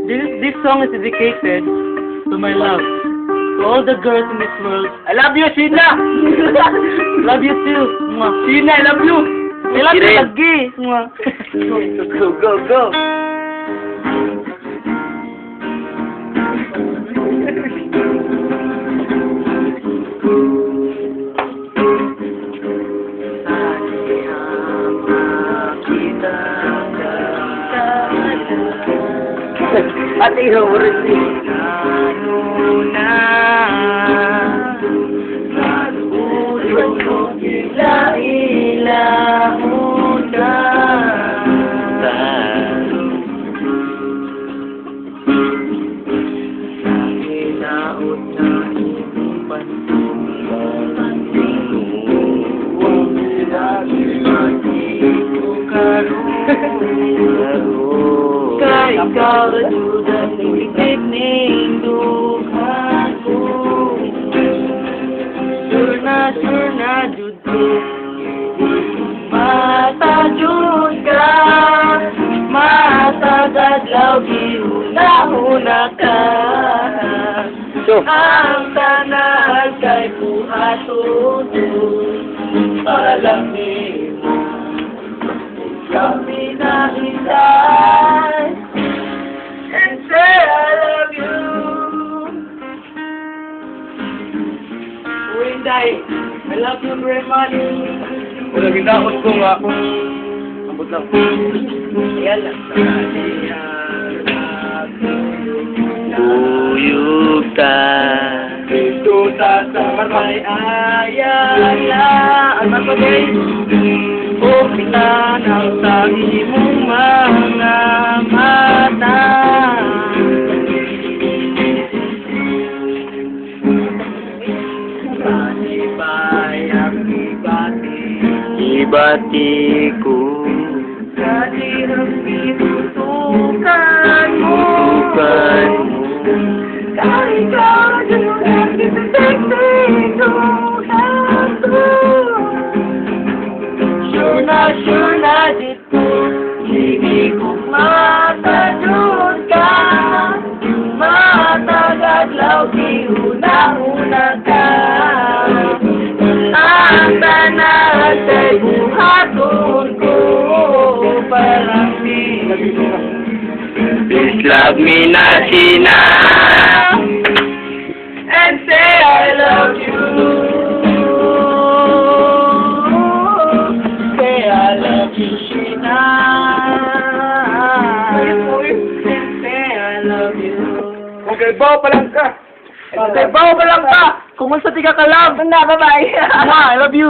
This song is dedicated to my love. To all the girls in this world. I love you, Sheena! Love you too. Mwah. Sheena, I love you! I love you Kirin. lagi. Mwah. Go, go, go! Ate, favorite ni. Ikaw sudah nitip ning duhaku. Surna judul mata juga mata gadlaw gihuna-huna ka. So, Ang tanan kay buhaton palami mo kami na isay and say I love you. Winday, I love you very much. wala gindaot ko nga. Abot lang. Ayan lang. Uyog ta. Ito sa may ayala at mapagay Upitan ang tangi mong mga mata. Panibay ang Ibati ko. kadirang pinutukan mo. Tutukan mo. Kahit ka lang ititekting duhato. Sure na dito, hindi ko matadun ka. Matagadlaw, gihuna-huna ka. Ang tanan kay buhaton ko. Parang di Please love me na, Sheena. and say I love you. Say I love you, Sheena. And say I love you. Okay, bawa pa lang ka. Okay, bawa pa lang ka. Kung sa tiga ka lang. Bye-bye. I love you.